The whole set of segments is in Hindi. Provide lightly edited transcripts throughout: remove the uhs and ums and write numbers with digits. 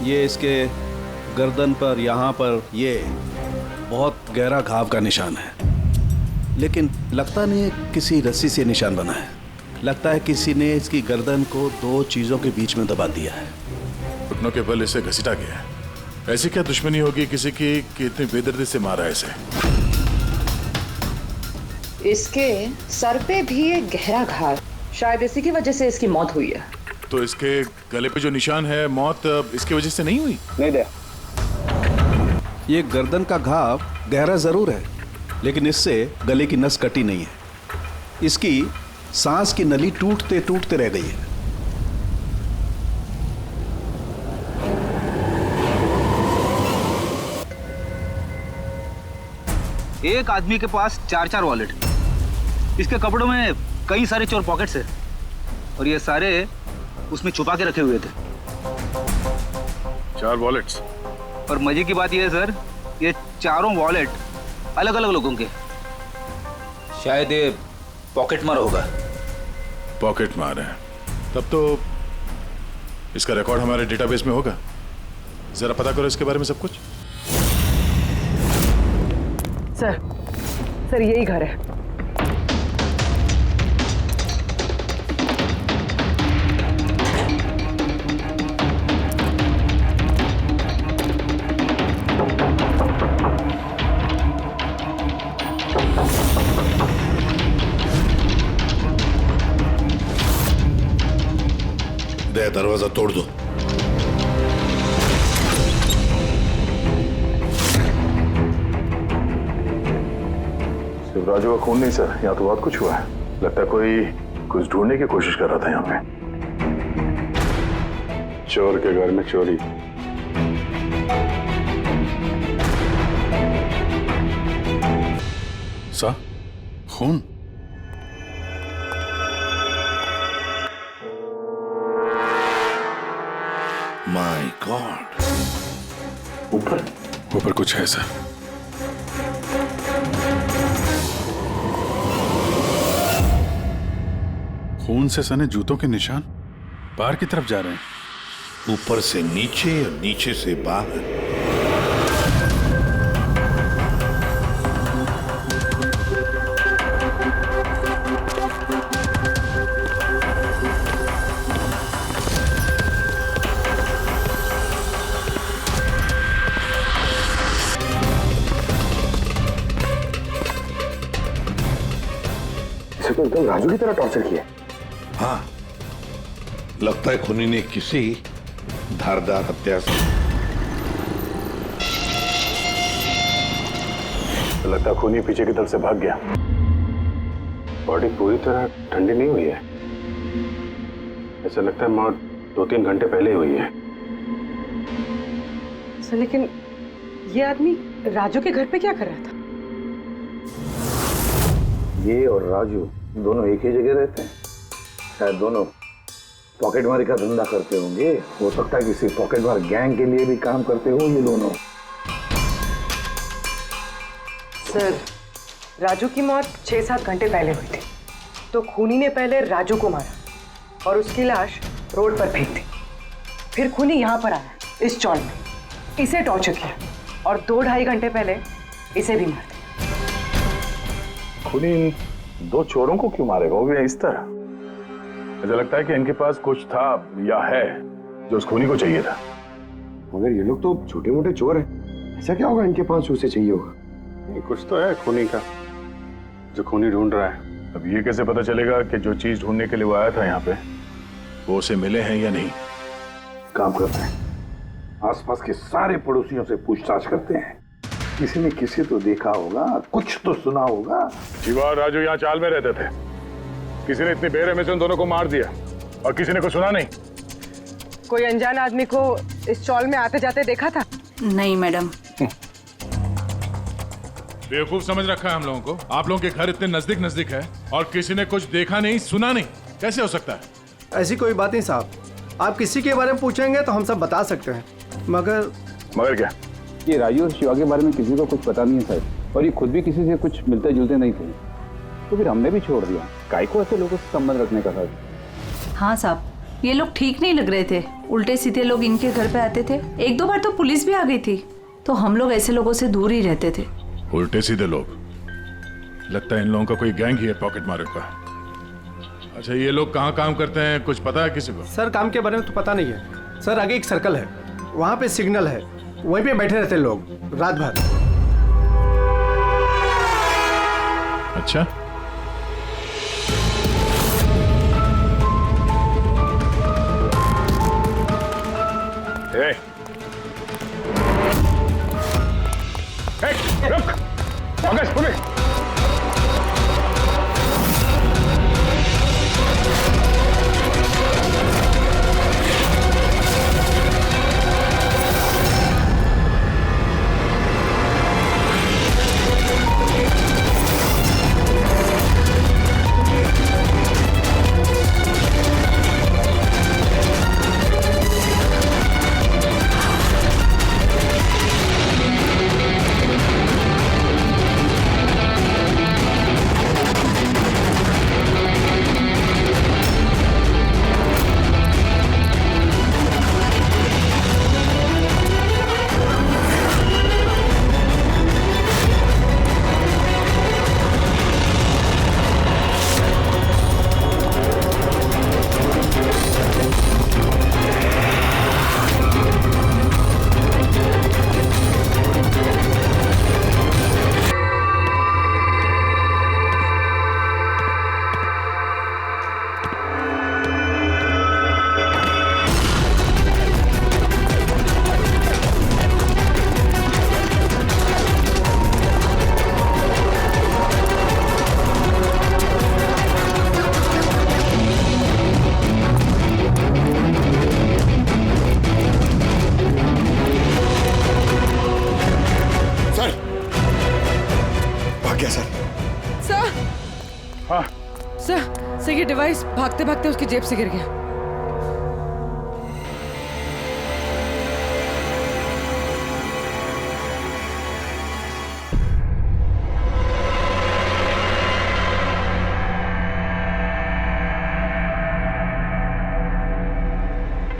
ये इसके गर्दन पर, यहाँ पर ये बहुत गहरा घाव का निशान है, लेकिन लगता नहीं है किसी रस्सी से निशान बना है। लगता है किसी ने इसकी गर्दन को दो चीजों के बीच में दबा दिया है। घुटनों के बल इसे घसीटा गया है। ऐसी क्या दुश्मनी होगी किसी की कि इतनी बेदर्दी से मारा है इसे? इसके सर पे भी एक गहरा घाव, शायद इसी की वजह से इसकी मौत हुई है। तो इसके गले पे जो निशान है, मौत इसकी वजह से नहीं हुई? नहीं दे। ये गर्दन का घाव गहरा जरूर है, लेकिन इससे गले की नस कटी नहीं है। इसकी सांस की नली टूटते टूटते रह गई है। एक आदमी के पास 4-4 वॉलेट, इसके कपड़ों में कई सारे चोर पॉकेट्स है और ये सारे उसमें छुपा के रखे हुए थे। 4 वॉलेट्स? और मजे की बात ये है सर, ये चारों वॉलेट अलग अलग लोगों के। शायद ये पॉकेट मार होगा। पॉकेट मार है? तब तो इसका रिकॉर्ड हमारे डेटाबेस में होगा। जरा पता करो इसके बारे में सब कुछ। सर यही घर है। दरवाजा तोड़ दो। राजू का खून नहीं सर, यहाँ तो बहुत कुछ हुआ है। लगता है कोई कुछ ढूंढने की कोशिश कर रहा था यहाँ पे। चोर के घर में चोरी। सा खून? My God. ऊपर कुछ है सर। खून से सने जूतों के निशान बाहर की तरफ जा रहे हैं। ऊपर से नीचे और नीचे से बाहर। इसे तो एकदम राजू की तरह टॉर्चर किया। हाँ, लगता है खूनी ने किसी धारदार हत्या से। लगता है खूनी पीछे की तरफ से भाग गया। बॉडी पूरी तरह ठंडी नहीं हुई है। ऐसा लगता है मौत 2-3 घंटे पहले ही हुई है। सर लेकिन ये आदमी राजू के घर पे क्या कर रहा था? ये और राजू दोनों एक ही जगह रहते हैं। शायद दोनों पॉकेटमारी का धंधा करते होंगे। हो सकता है किसी पॉकेटमार गैंग के लिए भी काम करते हो ये दोनों। सर राजू की मौत 6-7 घंटे पहले हुई थी, तो खूनी ने पहले राजू को मारा और उसकी लाश रोड पर फेंक दी। फिर खूनी यहाँ पर आया इस चौल में, इसे टॉर्चर किया और 2-2.5 घंटे पहले इसे भी मार दिया। खूनी इन 2 चोरों को क्यों मारेगा, वो भी इस तरह? मुझे लगता है कि इनके पास कुछ था या है जो उस खूनी को चाहिए था। मगर ये लोग तो छोटे मोटे चोर हैं, ऐसा क्या होगा इनके पास जो उसे चाहिए होगा? कुछ तो है खूनी का जो खूनी ढूंढ रहा है। अब ये कैसे पता चलेगा कि जो चीज ढूंढने के लिए वो आया था यहाँ पे वो उसे मिले हैं या नहीं? काम करते हैं, आसपास के सारे पड़ोसियों से पूछताछ करते हैं। किसी ने किसी तो देखा होगा, कुछ तो सुना होगा। शिवा और राजू यहाँ चाल में रहते थे। किसी ने इतनी बेरहमी से उन दोनों को मार दिया और किसी ने कुछ सुना नहीं। कोई अनजान आदमी को इस चौल में आते जाते देखा था? नहीं मैडम। बेवकूफ समझ रखा है हम लोगों को। आप लोगों के घर इतने नजदीक नजदीक है और किसी ने कुछ देखा नहीं सुना नहीं, कैसे हो सकता है? ऐसी कोई बात नहीं साहब, आप किसी के बारे में पूछेंगे तो हम सब बता सकते हैं। मगर क्या? ये राजू और शिवा के बारे में किसी को कुछ पता नहीं है साहब, और ये खुद भी किसी से कुछ मिलते जुलते नहीं थे, तो फिर हमने भी छोड़ दिया। काय को ऐसे लोगों से संबंध रखने का साहब? हाँ साहब, ये लोग ठीक नहीं लग रहे थे। उल्टे सीधे लोग इनके घर पे आते थे। एक दो बार तो पुलिस भी आ गई थी, तो हम लोग ऐसे लोगों से दूर ही रहते थे। उल्टे सीधे लोग? लगता है इन लोगों का कोई गैंग ही है पॉकेट मारे का। अच्छा, ये लोग कहाँ काम करते हैं, कुछ पता है किसी को? सर काम के बारे में तो पता नहीं है सर। आगे एक सर्कल है, वहाँ पे सिग्नल है, वहीं पे बैठे रहते लोग रात भर। अच्छा, रुक, पुलिस। सर ये डिवाइस भागते भागते उसकी जेब से गिर गया।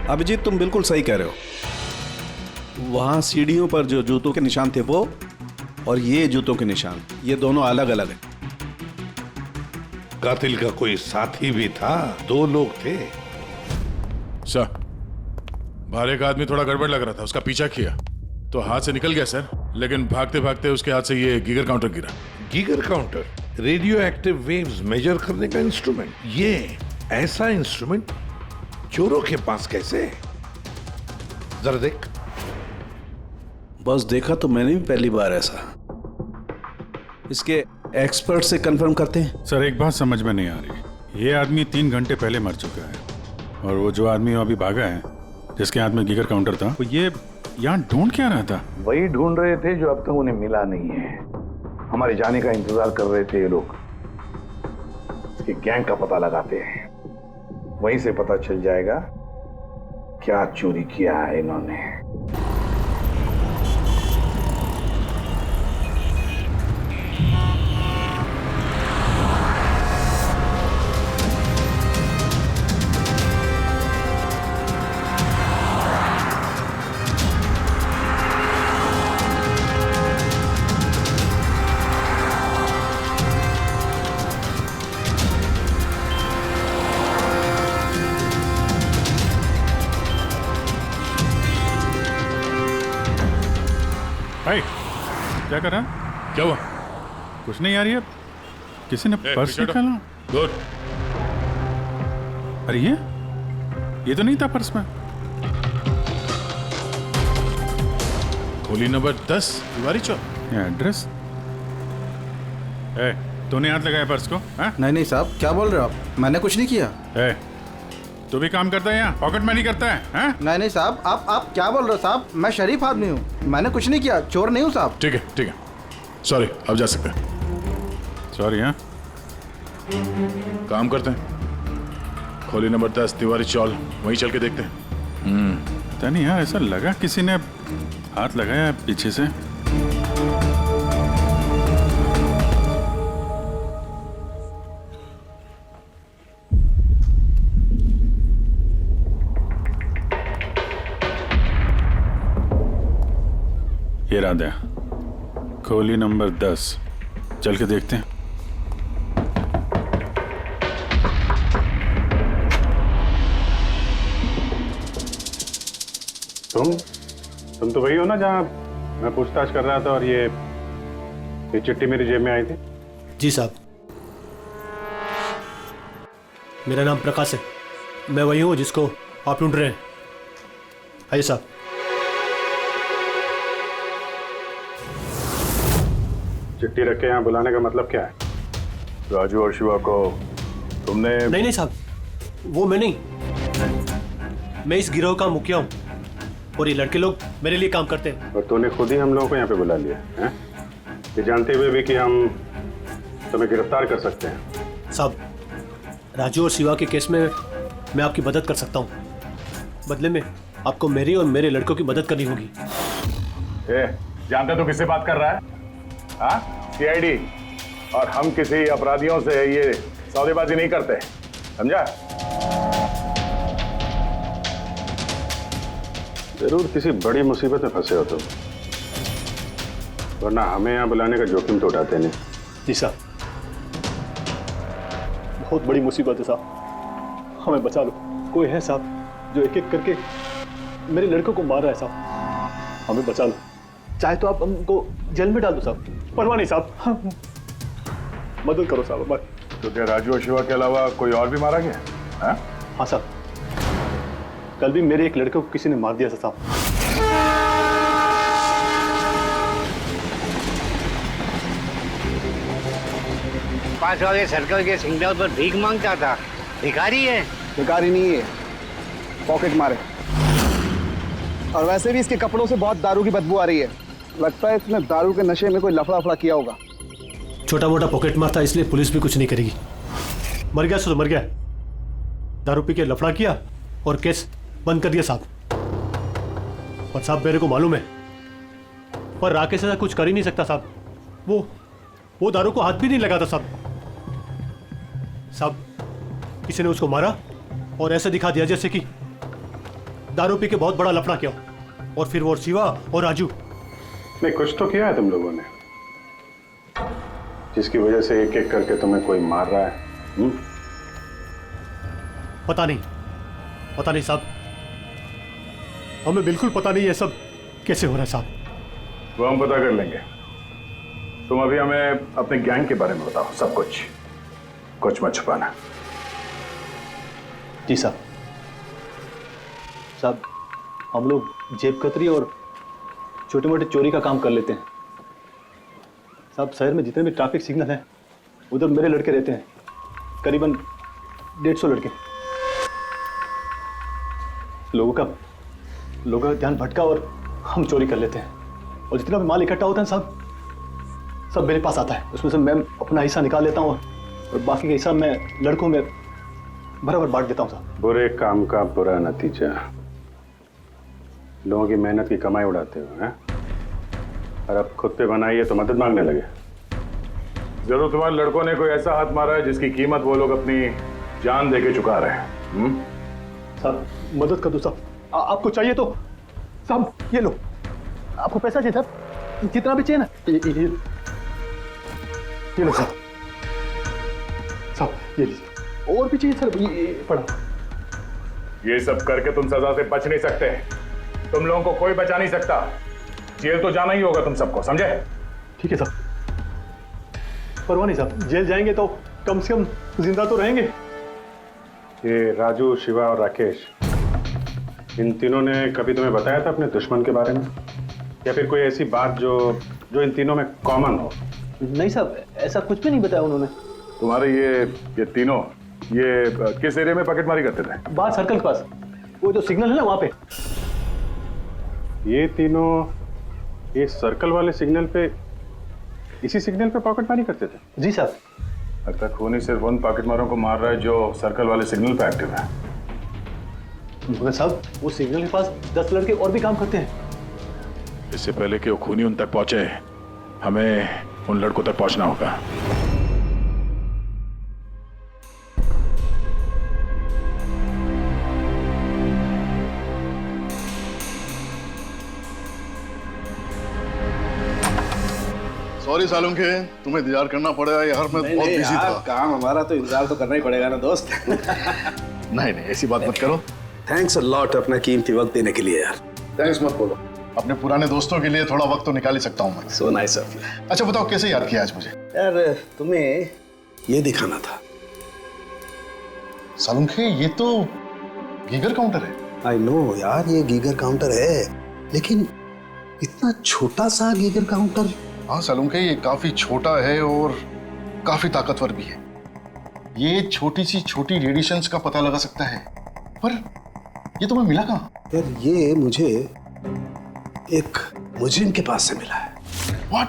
अभिजीत, तुम बिल्कुल सही कह रहे हो। वहां सीढ़ियों पर जो जूतों के निशान थे वो, और ये जूतों के निशान, ये दोनों अलग अलग हैं। कातिल का कोई साथी भी था, 2 लोग थे। सर, बाहर एक आदमी थोड़ा गड़बड़ लग रहा था, उसका पीछा किया तो हाथ से निकल गया सर, लेकिन भागते भागते उसके हाथ से ये गीगर काउंटर गिरा। Geiger counter radioactive waves measure करने का इंस्ट्रूमेंट। ये ऐसा इंस्ट्रूमेंट चोरों के पास कैसे? जरा देख। बस देखा तो मैंने भी पहली बार ऐसा। इसके एक्सपर्ट से कंफर्म करते हैं। सर, एक बात समझ में नहीं आ रही। ये आदमी 3 घंटे पहले मर चुका है, और वो जो आदमी अभी भागा है, जिसके हाथ में गीगर काउंटर था, वो ये यहाँ ढूंढ क्या रहा था? वही ढूंढ रहे थे जो अब तक उन्हें मिला नहीं है। हमारे जाने का इंतजार कर रहे थे ये लोग। इसके गैंग का पता लगाते हैं, वहीं से पता चल जाएगा क्या चोरी किया है इन्होंने। भाई, क्या कर रहा है? क्या हुआ? कुछ नहीं यार, ये किसी ने पर्स निकाला। गुड। अरे ये तो नहीं था पर्स में। खोली नंबर 10 तिवारी चौक। ये एड्रेस। तूने हाथ लगाया पर्स को? नहीं साहब, क्या बोल रहे हो आप? मैंने कुछ नहीं किया। तू भी काम करता है यहाँ, पॉकेट मनी करता है? नहीं साहब, आप क्या बोल रहे हो साहब? मैं शरीफ आदमी हूँ, मैंने कुछ नहीं किया, चोर नहीं हूँ साहब। ठीक है, सॉरी, अब जा सकते हैं। सॉरी। हाँ, काम करते हैं, खोली नंबर 10 तिवारी चौल, वहीं चल के देखते हैं। पता नहीं यार, ऐसा लगा किसी ने हाथ लगाया पीछे से। ये राधा, खोली नंबर 10, चल के देखते हैं। तुम तो वही हो ना जहाँ मैं पूछताछ कर रहा था और ये चिट्ठी मेरी जेब में आई थी? जी साहब, मेरा नाम प्रकाश है। मैं वही हूँ जिसको आप ढूंढ रहे हैं। आइए साहब। चिट्ठी रख के यहाँ बुलाने का मतलब क्या है? राजू और शिवा को तुमने? नहीं साहब, वो मैं नहीं। मैं इस गिरोह का मुखिया हूँ और ये लड़के लोग मेरे लिए काम करते हैं। और तूने खुद ही हम लोगों को यहाँ पे बुला लिया है, ये जानते हुए भी कि हम तुम्हें गिरफ्तार कर सकते हैं। साहब, राजू और शिवा के केस में मैं आपकी मदद कर सकता हूँ। बदले में आपको मेरी और मेरे लड़कों की मदद करनी होगी। जानते तो किससे बात कर रहा है? हाँ, सीआईडी। और हम किसी अपराधियों से ये सौदेबाजी नहीं करते, समझा? जरूर किसी बड़ी मुसीबत में फंसे हो तुम, वरना हमें यहाँ बुलाने का जोखिम तो उठाते नहीं। जी साहब, बहुत बड़ी मुसीबत है साहब, हमें बचा लो। कोई है साहब जो एक एक करके मेरे लड़कों को मार रहा है साहब, हमें बचा लो। चाहे तो आप हमको जेल में डाल दो साहब, परवाह नहीं साहब, मदद करो साहब। तो क्या राजू और शिवा के अलावा कोई और भी मारा गया? हाँ साहब, कल भी मेरे एक लड़के को किसी ने मार दिया था साहब। 5 वाले सर्कल के सिग्नल पर भीख मांगता था। भिखारी है? भिखारी नहीं है, पॉकेट मारे। और वैसे भी इसके कपड़ों से बहुत दारू की बदबू आ रही है। लगता है इसने दारू के नशे में कोई लफड़ा किया होगा। छोटा मोटा पॉकेट मार था, इसलिए पुलिस भी कुछ नहीं करेगी। मर गया तो मर गया, दारू पी के लफड़ा किया और केस बंद कर दिया साहब। पर साहब मेरे को मालूम है, पर राकेश ऐसा कुछ कर ही नहीं सकता साहब। वो दारू को हाथ भी नहीं लगाता साहब। साहब, किसी ने उसको मारा और ऐसा दिखा दिया जैसे कि दारू पी के बहुत बड़ा लफड़ा किया, और फिर वो शिवा और राजू। नहीं, कुछ तो किया है तुम लोगों ने, जिसकी वजह से एक एक करके तुम्हें कोई मार रहा है। पता नहीं साहब, हमें बिल्कुल पता नहीं ये सब कैसे हो रहा है साहब। वो हम पता कर लेंगे। तुम अभी हमें अपने गैंग के बारे में बताओ, सब कुछ मत छुपाना। जी साहब। साहब, हम लोग जेब कतरी और छोटे मोटे चोरी का काम कर लेते हैं साहब। शहर में जितने भी ट्रैफिक सिग्नल हैं उधर मेरे लड़के रहते हैं, करीबन 150 लड़के। लोगों का ध्यान भटका और हम चोरी कर लेते हैं, और जितना भी माल इकट्ठा होता है साहब, सब मेरे पास आता है। उसमें से मैं अपना हिस्सा निकाल लेता हूँ और बाकी का हिस्सा मैं लड़कों में बराबर बांट देता हूँ साहब। बुरे काम का बुरा नतीजा, लोगों की मेहनत की कमाई उड़ाते हो हैं? और अब खुद पे बनाई है तो मदद मांगने लगे। जरूर तुम्हारे लड़कों ने कोई ऐसा हाथ मारा है जिसकी कीमत वो लोग अपनी जान देके चुका रहे हैं। साहब, मदद कर दो साहब। आपको चाहिए तो साहब ये लो, आपको पैसा चाहिए साहब, जितना भी चाहिए ना ये लो साहब। साहब ये लीजिए, और भी चाहिए सर, ये पड़ा। ये सब करके तुम सजा से बच नहीं सकते, तुम लोगों को कोई बचा नहीं सकता। जेल तो जाना ही होगा तुम सबको, समझे? ठीक है साहब, परवाह नहीं साहब, जेल जाएंगे तो कम से कम जिंदा तो रहेंगे। ये राजू, शिवा और राकेश, इन तीनों ने कभी तुम्हें बताया था अपने दुश्मन के बारे में, या फिर कोई ऐसी बात जो इन तीनों में कॉमन हो? नहीं साहब, ऐसा कुछ भी नहीं बताया उन्होंने। तुम्हारे ये तीनों ये किस एरिया में पॉकेटमारी करते थे? बाहर सर्कल के पास, वो जो सिग्नल है ना वहां पे। ये तीनों ये सर्कल वाले सिग्नल पे, इसी सिग्नल पे पॉकेटमारी करते थे? जी साहब। लगता है खूनी सिर्फ उन पॉकेटमारों को मार रहा है जो सर्कल वाले सिग्नल पे एक्टिव है। मगर साहब, वो सिग्नल के पास 10 लड़के और भी काम करते हैं। इससे पहले कि वो खूनी उन तक पहुंचे, हमें उन लड़कों तक पहुंचना होगा। सॉरी सालुम के तुम्हें इंतजार करना पड़ेगा यार, मैं बहुत बिजी था। काम हमारा तो इंतजार तो करना ही पड़ेगा ना दोस्त। नहीं ऐसी बात मत करो। थैंक्स अ लॉट अपना कीमती वक्त देने के लिए यार। थैंक्स मत बोलो, अपने पुराने दोस्तों के लिए थोड़ा वक्त तो निकाल ही सकता हूँ मैं। So nice of you. अच्छा बताओ कैसे याद किया आज मुझे? यार तुम्हें ये दिखाना था। सालुम के ये तो गीगर काउंटर है। आई नो यार ये गीगर काउंटर है, लेकिन इतना छोटा सा गीगर काउंटर। हाँ सालुम के ये काफी छोटा है और काफी ताकतवर भी है। ये छोटी सी छोटी रेडिएशंस का पता लगा सकता है, पर ये तुम्हें मिला कहाँ? यार ये मुझे एक मुजरिम के पास से मिला है। What?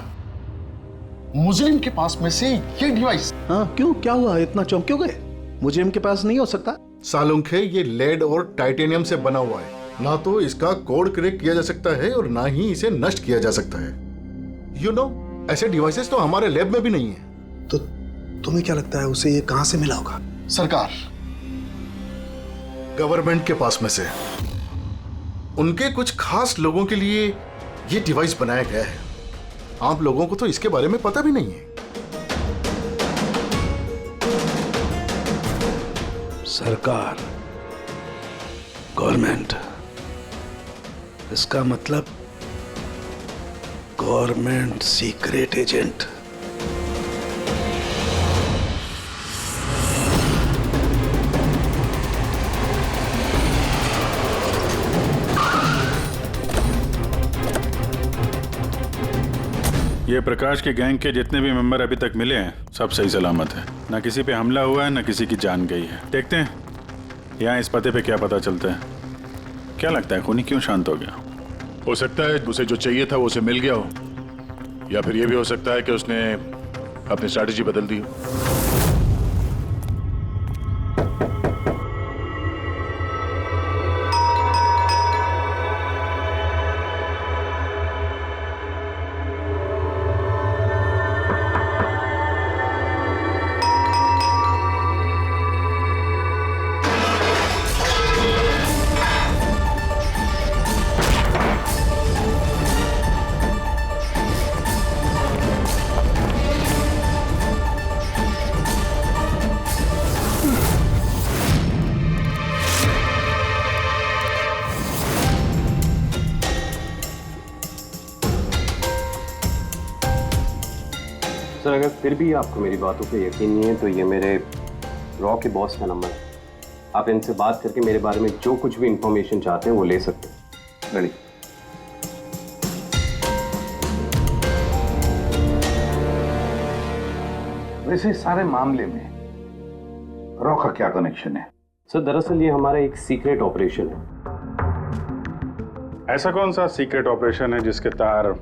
मुजरिम के पास में से ये डिवाइस? हाँ क्यों, क्या हुआ, इतना चौंक क्यों गए? मुजरिम के पास नहीं हो सकता? सालुंखे ये लेड और टाइटेनियम से बना हुआ है, ना तो इसका कोड क्रैक किया जा सकता है और ना ही इसे नष्ट किया जा सकता है। यू नो, ऐसे डिवाइसेस तो हमारे लैब में भी नहीं है। तो तुम्हें क्या लगता है उसे ये कहां से मिला होगा? सरकार, गवर्नमेंट के पास में से उनके कुछ खास लोगों के लिए ये डिवाइस बनाया गया है। आप लोगों को तो इसके बारे में पता भी नहीं है। सरकार, गवर्नमेंट, इसका मतलब गवर्नमेंट सीक्रेट एजेंट। ये प्रकाश के गैंग के जितने भी मेंबर अभी तक मिले हैं सब सही सलामत है। ना किसी पे हमला हुआ है, ना किसी की जान गई है। देखते हैं यहाँ इस पते पे क्या पता चलता है। क्या लगता है खूनी क्यों शांत हो गया? हो सकता है उसे जो चाहिए था वो उसे मिल गया हो, या फिर ये भी हो सकता है कि उसने अपनी स्ट्रैटेजी बदल दी हो। सर अगर फिर भी आपको मेरी बातों पे यकीन नहीं है तो ये मेरे रॉ के बॉस का नंबर है। आप इनसे बात करके मेरे बारे में जो कुछ भी इंफॉर्मेशन चाहते हैं वो ले सकते हैं। लड़ी, वैसे सारे मामले में रॉ का क्या कनेक्शन है? सर दरअसल ये हमारा एक सीक्रेट ऑपरेशन है। ऐसा कौन सा सीक्रेट ऑपरेशन है जिसके तार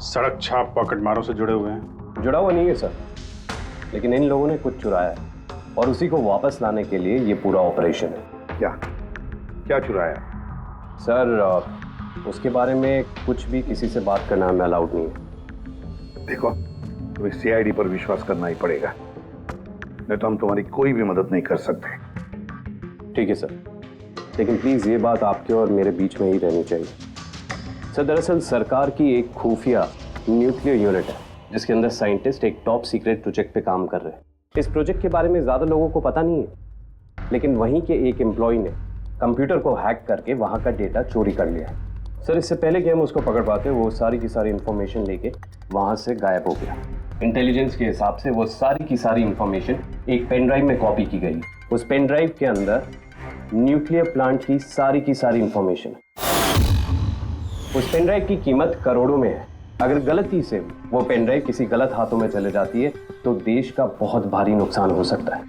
सड़क छाप पॉकेट मारों से जुड़े हुए हैं? जुड़ा हुआ नहीं है सर, लेकिन इन लोगों ने कुछ चुराया है और उसी को वापस लाने के लिए ये पूरा ऑपरेशन है। क्या क्या चुराया? सर उसके बारे में कुछ भी किसी से बात करना हमें अलाउड नहीं है। देखो, तुम्हें सीआईडी पर विश्वास करना ही पड़ेगा, नहीं तो हम तुम्हारी कोई भी मदद नहीं कर सकते। ठीक है सर, लेकिन प्लीज ये बात आपके और मेरे बीच में ही रहनी चाहिए। सर दरअसल सरकार की एक खुफिया न्यूक्लियर यूनिट है जिसके अंदर साइंटिस्ट एक टॉप सीक्रेट प्रोजेक्ट पे काम कर रहे हैं। इस प्रोजेक्ट के बारे में ज्यादा लोगों को पता नहीं है, लेकिन वहीं के एक एम्प्लॉय ने कंप्यूटर को हैक करके वहां का डेटा चोरी कर लिया है। सर इससे पहले कि हम उसको पकड़ पाते वो सारी की सारी इंफॉर्मेशन लेके वहां से गायब हो गया। इंटेलिजेंस के हिसाब से वो सारी की सारी इंफॉर्मेशन एक पेन ड्राइव में कॉपी की गई। उस पेन ड्राइव के अंदर न्यूक्लियर प्लांट की सारी इंफॉर्मेशन। उस पेन ड्राइव की कीमत करोड़ों में है। अगर गलती से वो पेन ड्राइव किसी गलत हाथों में चले जाती है तो देश का बहुत भारी नुकसान हो सकता है।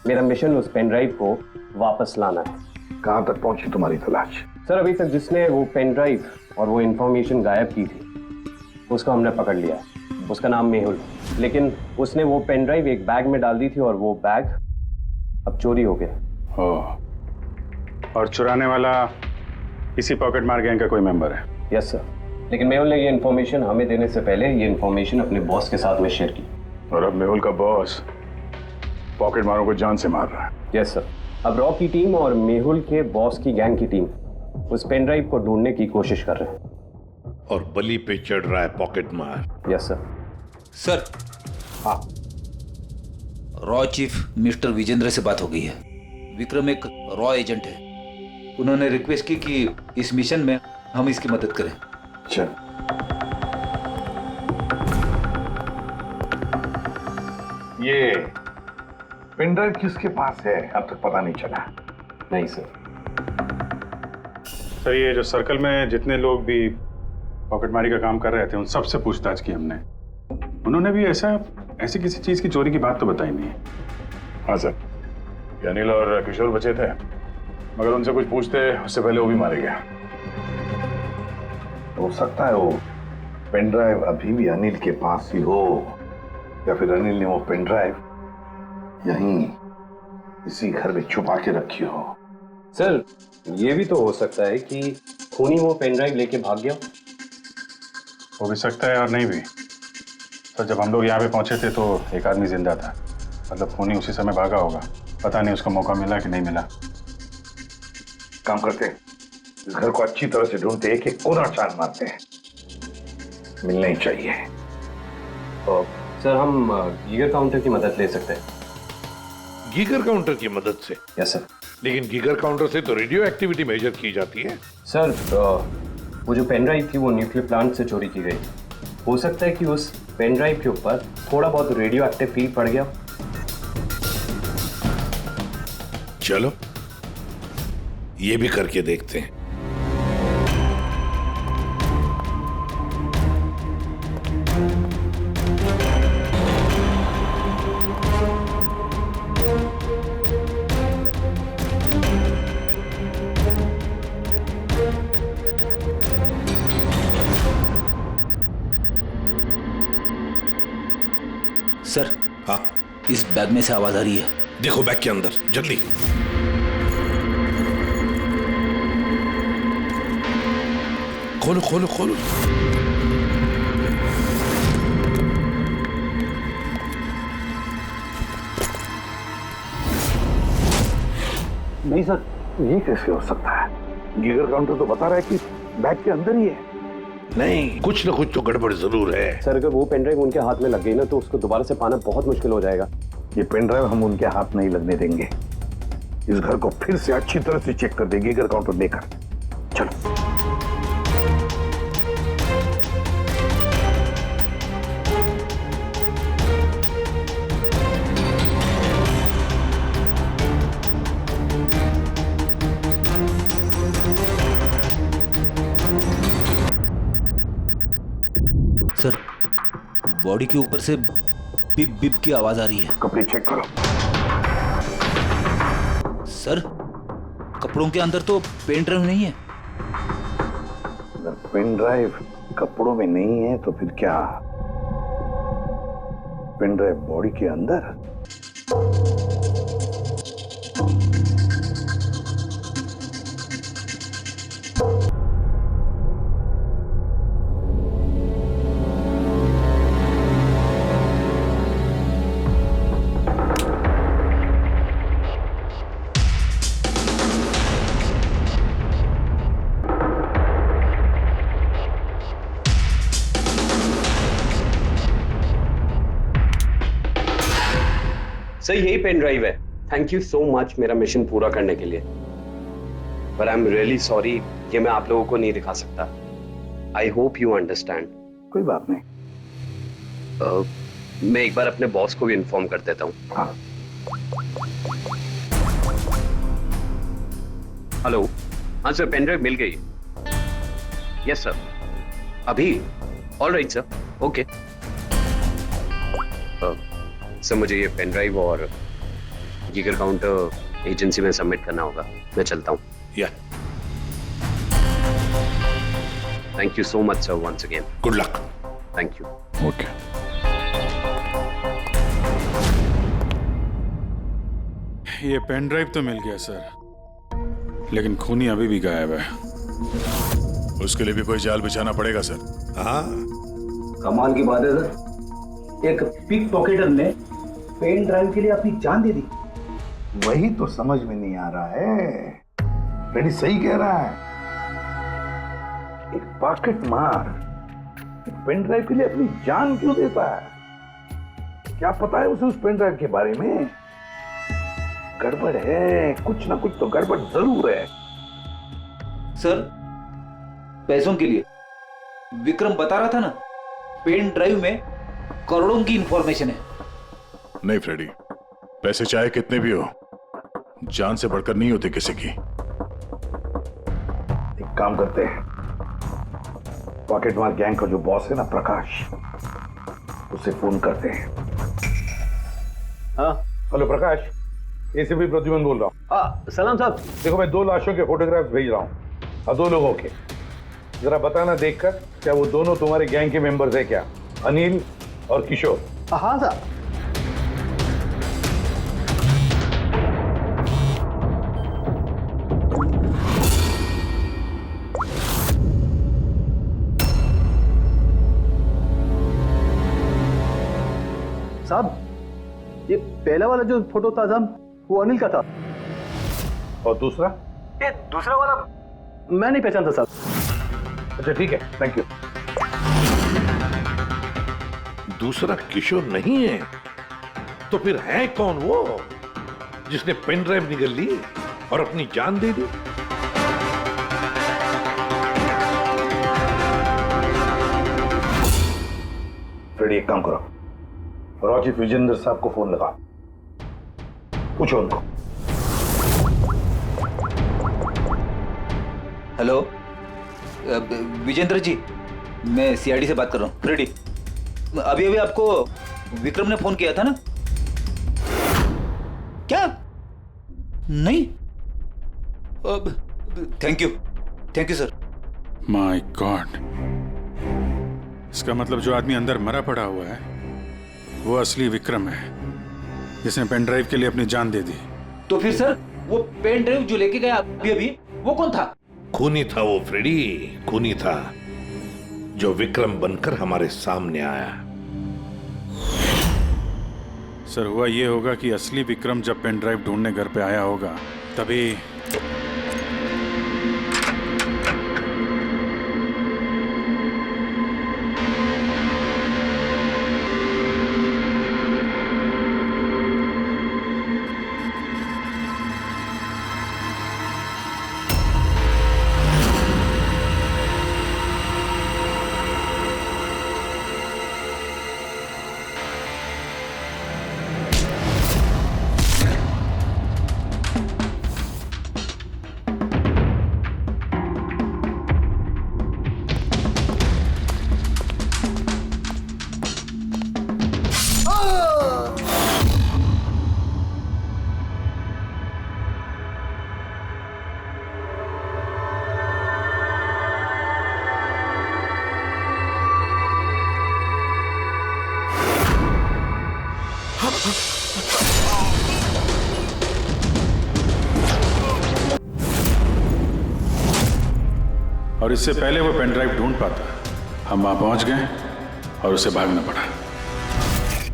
मेरा मिशन उस पेन ड्राइव को वापस लाना है। कहां तक पहुंची तुम्हारी तलाश? सर अभी तक जिसने वो पेन ड्राइव और वो इंफॉर्मेशन गायब की थी उसको हमने पकड़ लिया। उसका नाम मेहुल, लेकिन उसने वो पेन ड्राइव एक बैग में डाल दी थी और वो बैग अब चोरी हो गया। और चुराने वाला इसी पॉकेट मार गैंग का कोई मेंबर है? यस सर, लेकिन मेहुल ने ये इन्फॉर्मेशन हमें देने से पहले ये इन्फॉर्मेशन अपने बॉस के साथ में शेयर की। और अब मेहुल का बॉस पॉकेट मारों को जान से मार रहा है। यस सर, अब रॉ की टीम और मेहुल के बॉस की गैंग की टीम उस पेन ड्राइव को ढूंढने की कोशिश कर रहे हैं। और बलि पे चढ़ रहा है पॉकेट मार। Yes sir. सर, हाँ, रॉ चीफ मिस्टर विजेंद्र से बात हो गई है। विक्रम एक रॉ एजेंट है। उन्होंने रिक्वेस्ट की कि इस मिशन में हम इसकी मदद करें। चल, ये पेन ड्राइव किसके पास है अब तक पता नहीं चला। नहीं सर। सर, ये जो सर्कल में जितने लोग भी पॉकेटमारी का काम कर रहे थे उन सबसे पूछताछ की हमने। उन्होंने भी ऐसी किसी चीज की चोरी की बात तो बताई नहीं है। हाँ सर, ये अनिल और किशोर बचे थे, मगर उनसे कुछ पूछते उससे पहले वो भी मारे गया। हो सकता है वो पेन ड्राइव अभी भी अनिल के पास ही हो, या फिर अनिल ने वो पेन ड्राइव यहीं इसी घर में छुपा के रखी हो। सर, ये भी तो हो सकता है कि खूनी वो पेन ड्राइव लेके भाग गया। हो भी सकता है और नहीं भी। सर, जब हम लोग यहाँ पे पहुंचे थे तो एक आदमी जिंदा था, मतलब खूनी उसी समय भागा होगा। पता नहीं उसको मौका मिला कि नहीं मिला। काम करते हैं, इस घर को अच्छी तरह से ढूंढते, एक एक कोना चार मारते हैं, मिलना ही चाहिए। और सर, हम गीगर काउंटर की मदद ले सकते हैं। गीगर काउंटर की मदद से? Yes sir. लेकिन गीगर काउंटर से तो रेडियो एक्टिविटी मेजर की जाती है। सर, वो जो पेन ड्राइव थी वो न्यूक्लियर प्लांट से चोरी की गई। हो सकता है कि उस पेन ड्राइव के ऊपर थोड़ा बहुत रेडियो एक्टिव फील्ड पड़ गया। चलो, ये भी करके देखते हैं। सर, हाँ, इस बैग में से आवाज आ रही है। देखो बैग के अंदर, जल्दी। खोलो खोलो खोलो। नहीं सर, ये कैसे हो सकता है? गीगर काउंटर तो बता रहा है कि बैग के अंदर ही है। नहीं, कुछ ना कुछ तो गड़बड़ जरूर है। सर, अगर वो पेन ड्राइव उनके हाथ में लग गई ना तो उसको दोबारा से पाना बहुत मुश्किल हो जाएगा। ये पेन ड्राइव हम उनके हाथ नहीं लगने देंगे। इस घर को फिर से अच्छी तरह से चेक कर देंगे गीगर काउंटर लेकर। चलो। सर, बॉडी के ऊपर से बिप बिप की आवाज आ रही है। कपड़े चेक करो। सर, कपड़ों के अंदर तो पेन ड्राइव नहीं है। अगर पेन ड्राइव कपड़ों में नहीं है तो फिर क्या? पेन ड्राइव बॉडी के अंदर? सर, यही पेन ड्राइव है। थैंक यू सो मच मेरा मिशन पूरा करने के लिए। पर आई एम रियली सॉरी, ये मैं आप लोगों को नहीं दिखा सकता। I hope you understand. कोई बात नहीं। मैं एक बार अपने बॉस को भी इन्फॉर्म कर देता हूँ। हाँ। हेलो। हाँ सर, पेन ड्राइव मिल गई। यस सर, अभी। All right sir, okay. Sir, मुझे ये पेन ड्राइव और गीगर काउंटर एजेंसी में सबमिट करना होगा। मैं चलता हूँ। Yeah. Thank you so much sir, once again. Good luck. Thank you. Okay. ये पेन ड्राइव तो मिल गया सर, लेकिन खूनी अभी भी गायब है। उसके लिए भी कोई जाल बिछाना पड़ेगा सर। हाँ, कमाल की बात है सर, एक पिक पॉकेटर ने पेन ड्राइव के लिए अपनी जान दे दी। वही तो समझ में नहीं आ रहा है। रेडी सही कह रहा है। एक पॉकेट मार पेन ड्राइव के लिए अपनी जान क्यों देता है? क्या पता है उसे उस पेन ड्राइव के बारे में? गड़बड़ है, कुछ ना कुछ तो गड़बड़ जरूर है। सर, पैसों के लिए विक्रम बता रहा था ना, पेन ड्राइव में करोड़ों की इंफॉर्मेशन है। नहीं फ्रेडी, पैसे चाहे कितने भी हो, जान से बढ़कर नहीं होते किसी की। एक काम करते हैं, पॉकेट मार गैंग का जो बॉस है ना प्रकाश, उसे फोन करते हैं। हाँ हेलो प्रकाश, एसीपी प्रद्युमन बोल रहा हूँ। हाँ सलाम साहब। देखो मैं 2 लाशों के फोटोग्राफ्स भेज रहा हूँ और 2 लोगों के, जरा बताना देखकर क्या वो दोनों तुम्हारे गैंग के मेंबर्स है क्या? अनिल और किशोर। हाँ साहब। साहब, ये पहला वाला जो फोटो था साहब, वो अनिल का था। और दूसरा? ये दूसरा वाला मैं नहीं पहचानता साहब। अच्छा ठीक है, थैंक यू। दूसरा किशोर नहीं है तो फिर है कौन वो जिसने पेन ड्राइव निकल ली और अपनी जान दे दी? फ्रेडी एक काम करो, रॉचिफ विजेंद्र साहब को फोन लगा, पूछो उनको। हेलो विजेंद्र जी, मैं सीआईडी से बात कर रहा हूँ। फ्रेडी, अभी अभी आपको विक्रम ने फोन किया था ना? क्या? नहीं? Thank you sir. My God, इसका मतलब जो आदमी अंदर मरा पड़ा हुआ है वो असली विक्रम है, जिसने पेन ड्राइव के लिए अपनी जान दे दी। तो फिर सर, वो पेन ड्राइव जो लेके गया अभी अभी, वो कौन था? खूनी था वो फ्रेडी, खूनी था जो विक्रम बनकर हमारे सामने आया। सर, हुआ ये होगा कि असली विक्रम जब पेन ड्राइव ढूंढने घर पे आया होगा तभी। और इससे पहले वो पेन ड्राइव ढूंढ पाता, हम वहां पहुंच गए और उसे भागना पड़ा।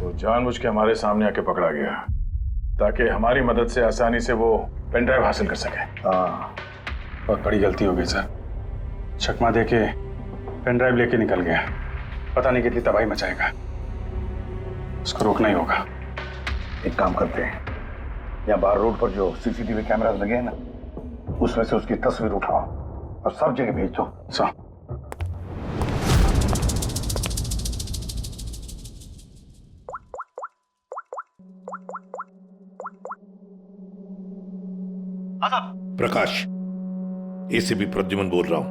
वो जानबूझ के हमारे सामने आके पकड़ा गया ताकि हमारी मदद से आसानी से वो पेन ड्राइव हासिल कर सके। बहुत बड़ी गलती हो गई सर, चकमा देके पेन ड्राइव लेके निकल गया, पता नहीं कितनी तबाही मचाएगा, उसको रोकना ही होगा। एक काम करते हैं, यहाँ बाहर रोड पर जो सीसीटीवी कैमरास लगे हैं ना, उसमें से उसकी तस्वीर उठाओ और सब जगह भेज दो। सर, प्रकाश, एसीपी प्रद्युमन बोल रहा हूं।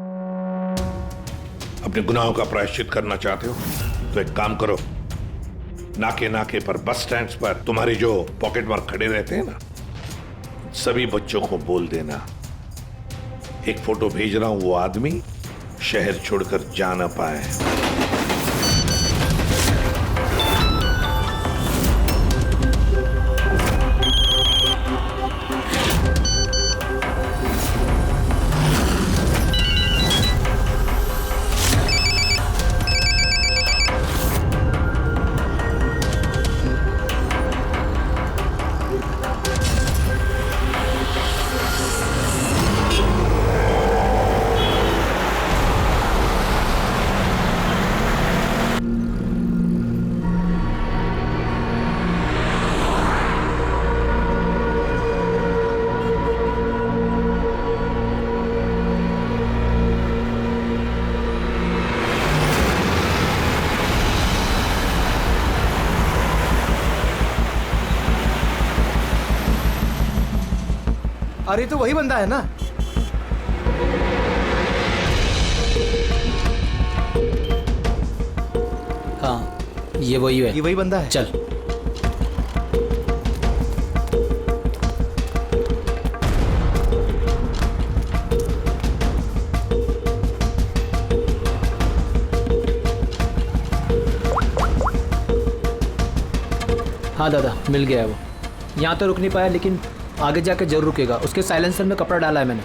अपने गुनाहों का प्रायश्चित करना चाहते हो तो एक काम करो, नाके नाके पर, बस स्टैंड्स पर तुम्हारे जो पॉकेट मार खड़े रहते हैं ना, सभी बच्चों को बोल देना एक फोटो भेज रहा हूं, वो आदमी शहर छोड़कर जा ना पाए। अरे तो वही बंदा है ना? हाँ ये वही है। ये वही बंदा है। चल। हाँ दादा मिल गया है वो। यहाँ तो रुक नहीं पाया लेकिन आगे जाके जरूर रुकेगा। उसके साइलेंसर में कपड़ा डाला है मैंने।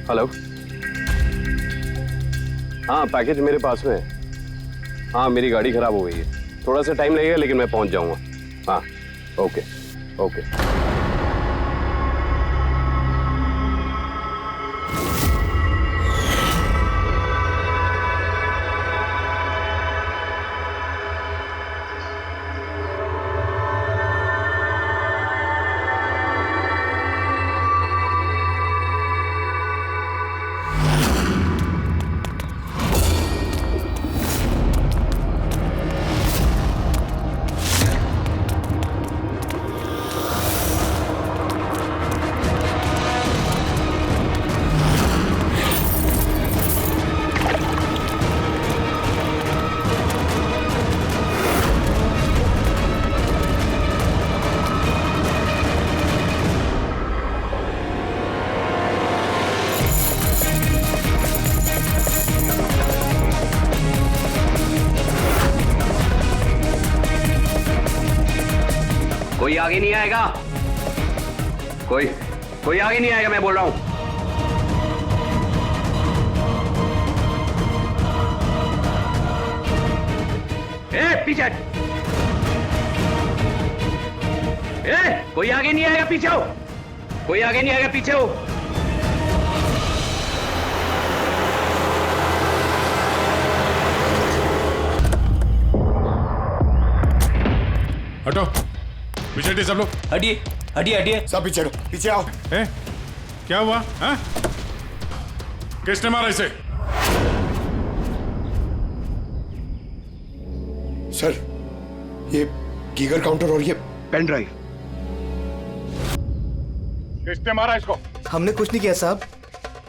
हेलो। हाँ पैकेज मेरे पास में है। हाँ मेरी गाड़ी खराब हो गई है, थोड़ा सा टाइम लगेगा लेकिन मैं पहुंच जाऊंगा। हाँ ओके ओके। कोई आगे नहीं आएगा, कोई आगे नहीं आएगा, मैं बोल रहा हूं। पीछे कोई आगे नहीं आएगा, पीछे हो। कोई आगे नहीं आएगा, पीछे हो। हटो, पीछे हटिए सब लोग। हटिए हटिए हटिए सब पीछे हटो, पीछे आओ। क्या हुआ? हाँ? किसने मारा इसे? सर ये गीगर काउंटर और ये पेन ड्राइव। किसने मारा इसको? हमने कुछ नहीं किया साहब,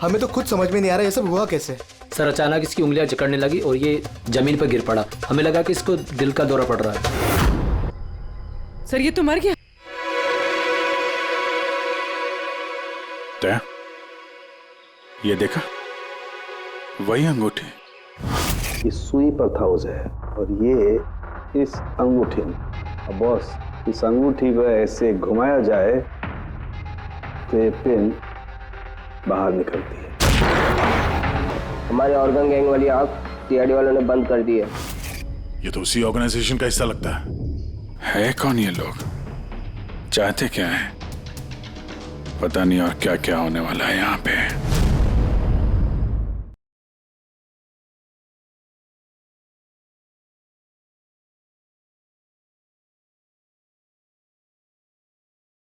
हमें तो खुद समझ में नहीं आ रहा ये सब हुआ कैसे। सर अचानक इसकी उंगलियां जकड़ने लगी और ये जमीन पर गिर पड़ा। हमें लगा कि इसको दिल का दौरा पड़ रहा है। सर ये तो मर गया। ये देखा, वही अंगूठी। इस सुई पर था उसे और ये इस अंगूठी में। अब बॉस इस अंगूठी को ऐसे घुमाया जाए तो ये पिन बाहर निकलती है। हमारे ऑर्गन गैंग वाली आग टीआरडी वालों ने बंद कर दी है। ये तो उसी ऑर्गेनाइजेशन का हिस्सा लगता है कौन ये लोग? चाहते क्या है पता नहीं, और क्या क्या होने वाला है यहाँ पे।